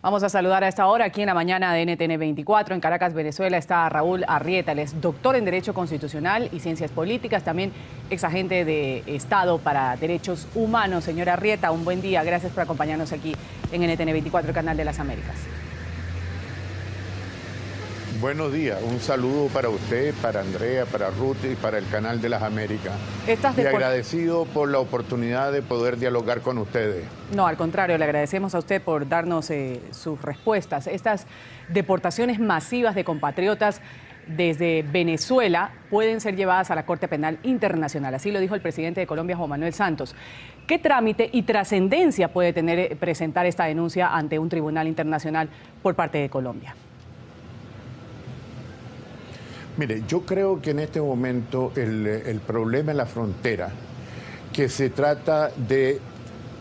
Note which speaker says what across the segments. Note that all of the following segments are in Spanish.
Speaker 1: Vamos a saludar a esta hora aquí en la mañana de NTN 24. En Caracas, Venezuela, está Raúl Arrieta. Él es doctor en Derecho Constitucional y Ciencias Políticas, también exagente de Estado para Derechos Humanos. Señor Arrieta, un buen día. Gracias por acompañarnos aquí en NTN 24, el canal de las Américas.
Speaker 2: Buenos días, un saludo para usted, para Andrea, para Ruth y para el canal de las Américas. Y agradecido por la oportunidad de poder dialogar con ustedes.
Speaker 1: No, al contrario, le agradecemos a usted por darnos sus respuestas. Estas deportaciones masivas de compatriotas desde Venezuela pueden ser llevadas a la Corte Penal Internacional. Así lo dijo el presidente de Colombia, Juan Manuel Santos. ¿Qué trámite y trascendencia puede tener presentar esta denuncia ante un tribunal internacional por parte de Colombia?
Speaker 2: Mire, yo creo que en este momento el problema en la frontera, que se trata de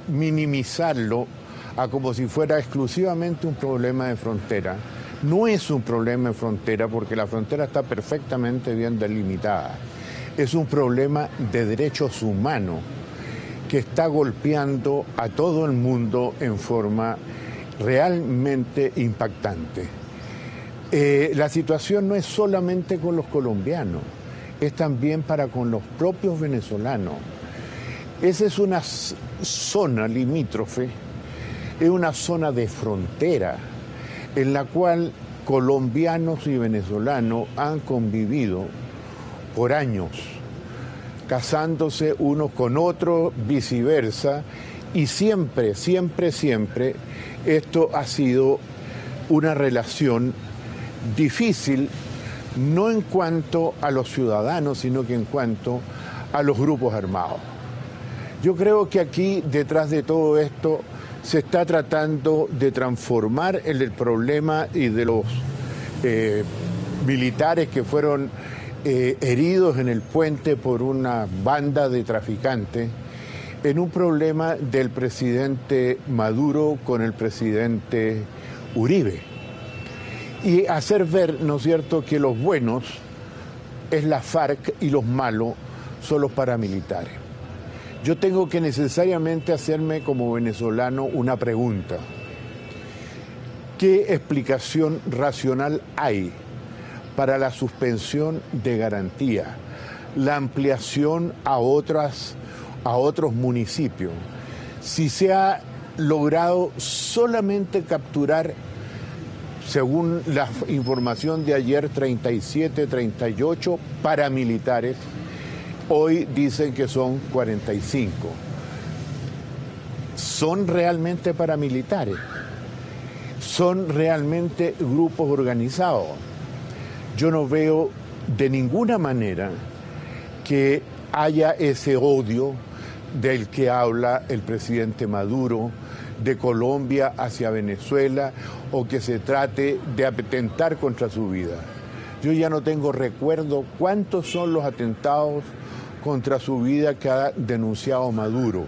Speaker 2: minimizarlo a como si fuera exclusivamente un problema de frontera, no es un problema de frontera porque la frontera está perfectamente bien delimitada. Es un problema de derechos humanos que está golpeando a todo el mundo en forma realmente impactante. La situación no es solamente con los colombianos, es también para con los propios venezolanos. Esa es una zona limítrofe, es una zona de frontera en la cual colombianos y venezolanos han convivido por años, casándose unos con otros, viceversa, y siempre esto ha sido una relación difícil, no en cuanto a los ciudadanos, sino que en cuanto a los grupos armados. Yo creo que aquí, detrás de todo esto, se está tratando de transformar el problema y de los militares que fueron heridos en el puente por una banda de traficantes en un problema del presidente Maduro con el presidente Uribe. Y hacer ver, ¿no es cierto?, que los buenos es la FARC y los malos son los paramilitares. Yo tengo que necesariamente hacerme como venezolano una pregunta. ¿Qué explicación racional hay para la suspensión de garantía, la ampliación a otros municipios, si se ha logrado solamente capturar, según la información de ayer, 37, 38 paramilitares? Hoy dicen que son 45. ¿Son realmente paramilitares? ¿Son realmente grupos organizados? Yo no veo de ninguna manera que haya ese odio del que habla el presidente Maduro, de Colombia hacia Venezuela, o que se trate de atentar contra su vida. Yo ya no tengo recuerdo cuántos son los atentados contra su vida que ha denunciado Maduro,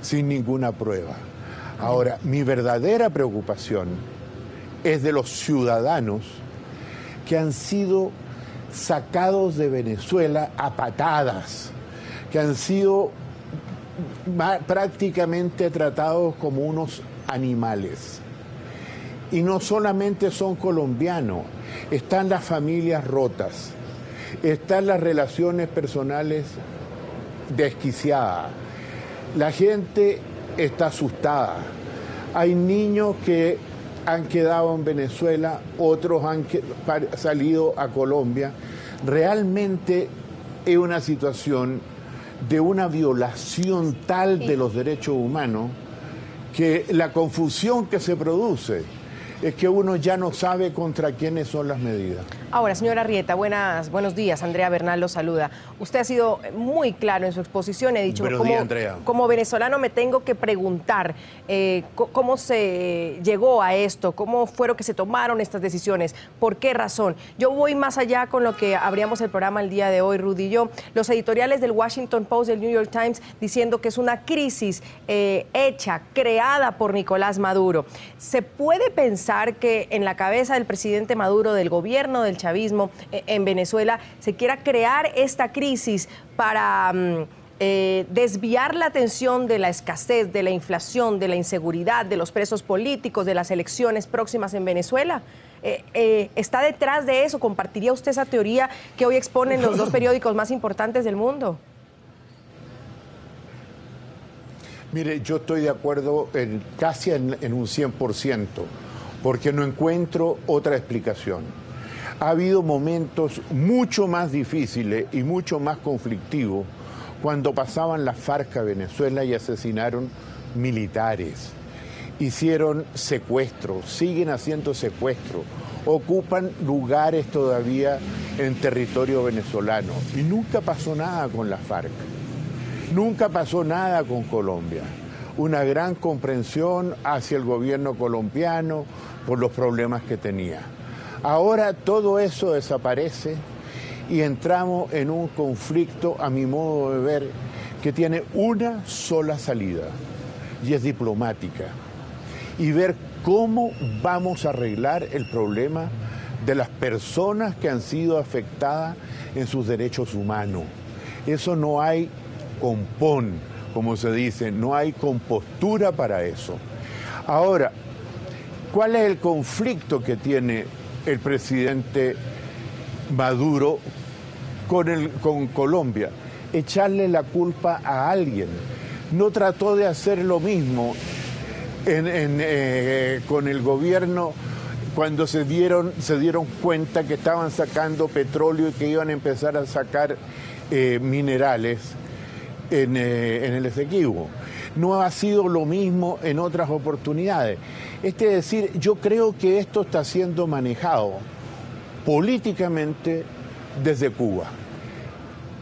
Speaker 2: sin ninguna prueba. Ahora, mi verdadera preocupación es de los ciudadanos que han sido sacados de Venezuela a patadas, que han sido prácticamente tratados como unos animales. Y no solamente son colombianos, están las familias rotas, están las relaciones personales desquiciadas, la gente está asustada, hay niños que han quedado en Venezuela, otros han salido a Colombia. Realmente es una situación de una violación tal de los derechos humanos que la confusión que se produce es que uno ya no sabe contra quiénes son las medidas.
Speaker 3: Ahora, señora Arrieta, buenos días. Andrea Bernal lo saluda. Usted ha sido muy claro en su exposición. He dicho,
Speaker 2: Buenos días, Andrea.
Speaker 3: Como venezolano me tengo que preguntar cómo se llegó a esto, cómo fueron que se tomaron estas decisiones, por qué razón. Yo voy más allá con lo que abríamos el programa el día de hoy, Rudy y yo. Los editoriales del Washington Post, del New York Times, diciendo que es una crisis creada por Nicolás Maduro. ¿Se puede pensar que en la cabeza del presidente Maduro, del gobierno del chavismo en Venezuela, se quiera crear esta crisis para desviar la atención de la escasez, de la inflación, de la inseguridad, de los presos políticos, de las elecciones próximas en Venezuela? ¿Está detrás de eso? ¿Compartiría usted esa teoría que hoy exponen los dos periódicos más importantes del mundo?
Speaker 2: Mire, yo estoy de acuerdo casi en un 100%, porque no encuentro otra explicación. Ha habido momentos mucho más difíciles y mucho más conflictivos cuando pasaban las FARC a Venezuela y asesinaron militares. Hicieron secuestros, siguen haciendo secuestros, ocupan lugares todavía en territorio venezolano. Y nunca pasó nada con las FARC, nunca pasó nada con Colombia. Una gran comprensión hacia el gobierno colombiano por los problemas que tenía. Ahora todo eso desaparece y entramos en un conflicto, a mi modo de ver, que tiene una sola salida, y es diplomática. Y ver cómo vamos a arreglar el problema de las personas que han sido afectadas en sus derechos humanos. Eso no hay compón, como se dice, no hay compostura para eso. Ahora, ¿cuál es el conflicto que tiene el presidente Maduro con Colombia? Echarle la culpa a alguien. No trató de hacer lo mismo con el gobierno cuando se dieron cuenta que estaban sacando petróleo y que iban a empezar a sacar minerales en el Esequibo. No ha sido lo mismo en otras oportunidades. Es decir, yo creo que esto está siendo manejado políticamente desde Cuba.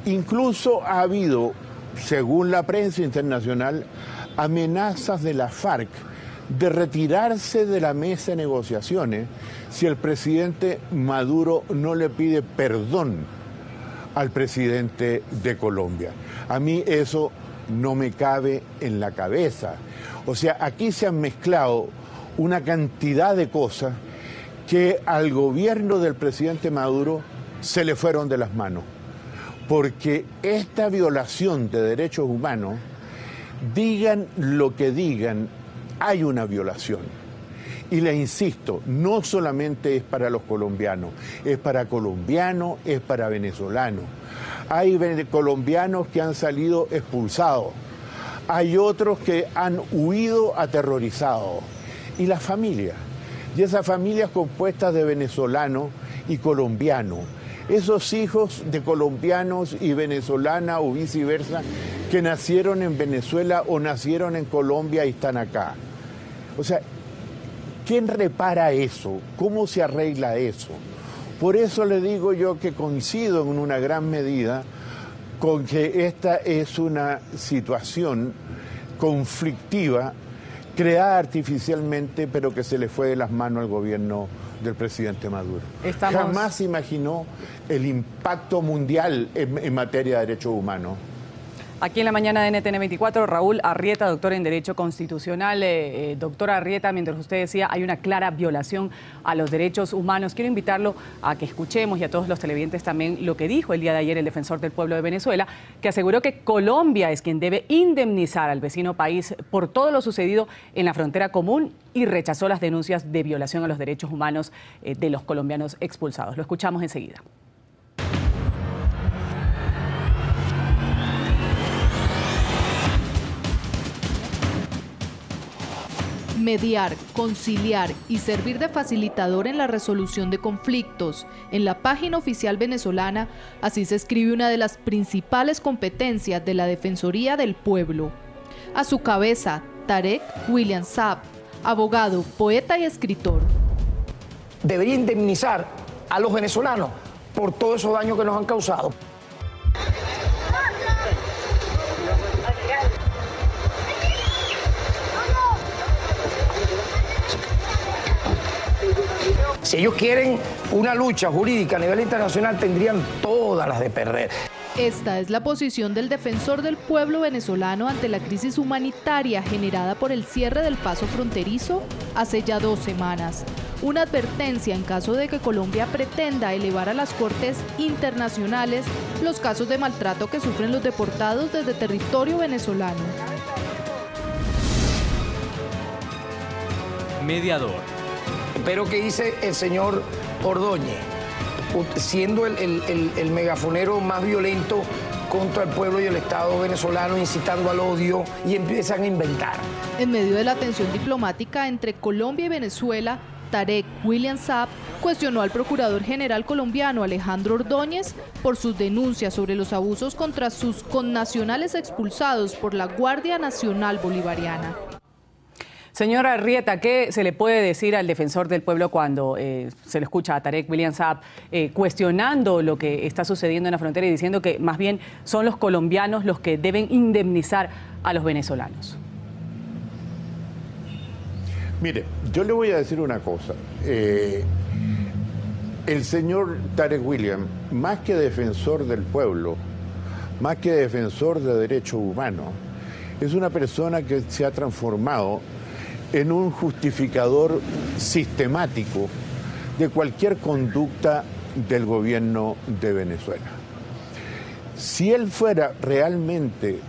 Speaker 2: Incluso ha habido, según la prensa internacional, amenazas de la FARC de retirarse de la mesa de negociaciones si el presidente Maduro no le pide perdón al presidente de Colombia. A mí eso no me cabe en la cabeza. O sea, aquí se han mezclado una cantidad de cosas que al gobierno del presidente Maduro se le fueron de las manos. Porque esta violación de derechos humanos, digan lo que digan, hay una violación. Y le insisto, no solamente es para los colombianos, es para colombianos, es para venezolanos. Hay colombianos que han salido expulsados, hay otros que han huido aterrorizados. Y las familias, y esas familias compuestas de venezolanos y colombianos, esos hijos de colombianos y venezolanas o viceversa que nacieron en Venezuela o nacieron en Colombia y están acá. O sea, ¿quién repara eso? ¿Cómo se arregla eso? Por eso le digo yo que coincido en una gran medida con que esta es una situación conflictiva creada artificialmente, pero que se le fue de las manos al gobierno del presidente Maduro. Jamás imaginó el impacto mundial en materia de derechos humanos.
Speaker 1: Aquí en la mañana de NTN 24, Raúl Arrieta, doctor en Derecho Constitucional. Doctor Arrieta, mientras usted decía, hay una clara violación a los derechos humanos. Quiero invitarlo a que escuchemos, y a todos los televidentes también, lo que dijo el día de ayer el defensor del pueblo de Venezuela, que aseguró que Colombia es quien debe indemnizar al vecino país por todo lo sucedido en la frontera común, y rechazó las denuncias de violación a los derechos humanos de los colombianos expulsados. Lo escuchamos enseguida.
Speaker 4: Mediar, conciliar y servir de facilitador en la resolución de conflictos. En la página oficial venezolana, así se escribe una de las principales competencias de la Defensoría del Pueblo. A su cabeza, Tarek William Saab, abogado, poeta y escritor.
Speaker 5: Debería indemnizar a los venezolanos por todos esos daños que nos han causado. Si ellos quieren una lucha jurídica a nivel internacional, tendrían todas las de perder.
Speaker 4: Esta es la posición del defensor del pueblo venezolano ante la crisis humanitaria generada por el cierre del paso fronterizo hace ya 2 semanas. una advertencia en caso de que Colombia pretenda elevar a las cortes internacionales los casos de maltrato que sufren los deportados desde territorio venezolano.
Speaker 6: Mediador.
Speaker 5: Pero ¿qué dice el señor Ordóñez? Siendo el megafonero más violento contra el pueblo y el Estado venezolano, incitando al odio, y empiezan a inventar.
Speaker 4: En medio de la tensión diplomática entre Colombia y Venezuela, Tarek William Saab cuestionó al procurador general colombiano Alejandro Ordóñez por sus denuncias sobre los abusos contra sus connacionales expulsados por la Guardia Nacional Bolivariana.
Speaker 1: Señora Arrieta, ¿qué se le puede decir al defensor del pueblo cuando se le escucha a Tarek William Saab cuestionando lo que está sucediendo en la frontera y diciendo que más bien son los colombianos los que deben indemnizar a los venezolanos?
Speaker 2: Mire, yo le voy a decir una cosa. El señor Tarek William, más que defensor del pueblo, más que defensor de derechos humanos, es una persona que se ha transformado en un justificador sistemático de cualquier conducta del gobierno de Venezuela. Si él fuera realmente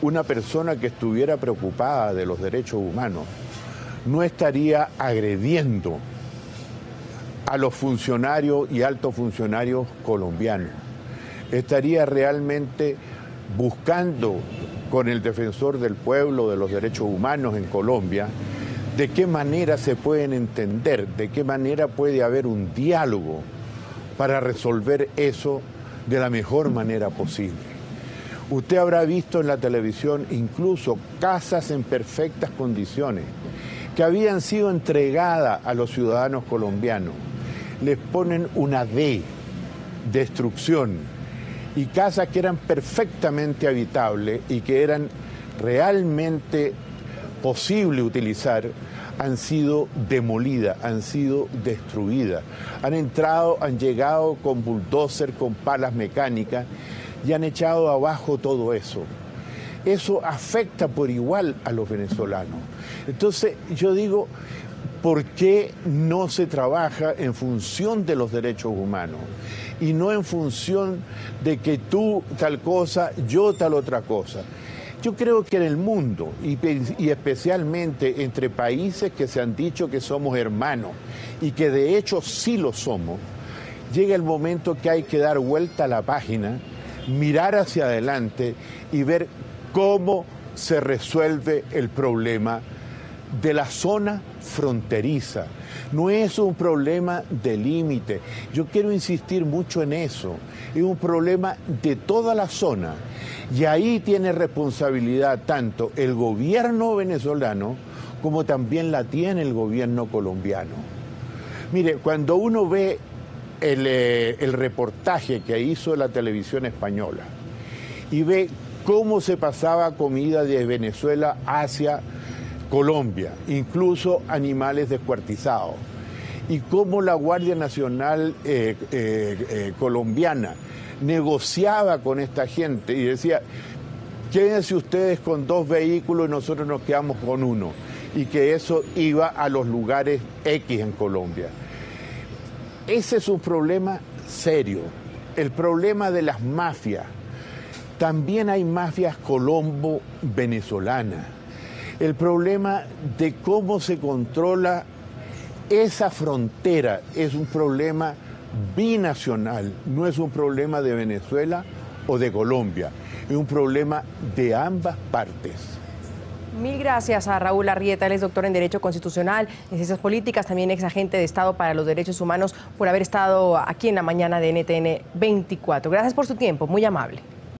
Speaker 2: una persona que estuviera preocupada de los derechos humanos, no estaría agrediendo a los funcionarios y altos funcionarios colombianos. Estaría realmente buscando con el defensor del pueblo, de los derechos humanos en Colombia, de qué manera se pueden entender, de qué manera puede haber un diálogo para resolver eso de la mejor manera posible. Usted habrá visto en la televisión incluso casas en perfectas condiciones que habían sido entregadas a los ciudadanos colombianos. Les ponen una D, destrucción, y casas que eran perfectamente habitables y que eran realmente posible utilizar, han sido demolidas, han sido destruidas. Han llegado con bulldozer, con palas mecánicas y han echado abajo todo eso. Eso afecta por igual a los venezolanos. Entonces yo digo, ¿por qué no se trabaja en función de los derechos humanos y no en función de que tú tal cosa, yo tal otra cosa? Yo creo que en el mundo, y especialmente entre países que se han dicho que somos hermanos y que de hecho sí lo somos, llega el momento que hay que dar vuelta a la página, mirar hacia adelante y ver cómo se resuelve el problema de la zona fronteriza. No es un problema de límite. Yo quiero insistir mucho en eso. Es un problema de toda la zona. Y ahí tiene responsabilidad tanto el gobierno venezolano como también la tiene el gobierno colombiano. Mire, cuando uno ve el reportaje que hizo la televisión española y ve cómo se pasaba comida de Venezuela hacia Colombia, incluso animales descuartizados, y cómo la Guardia Nacional colombiana negociaba con esta gente y decía, quédense ustedes con 2 vehículos y nosotros nos quedamos con 1, y que eso iba a los lugares X en Colombia. Ese es un problema serio, el problema de las mafias. También hay mafias colombo-venezolanas. El problema de cómo se controla esa frontera es un problema binacional, no es un problema de Venezuela o de Colombia, es un problema de ambas partes.
Speaker 3: Mil gracias a Raúl Arrieta, él es doctor en Derecho Constitucional, en Ciencias Políticas, también ex agente de Estado para los Derechos Humanos, por haber estado aquí en la mañana de NTN 24. Gracias por su tiempo, muy amable.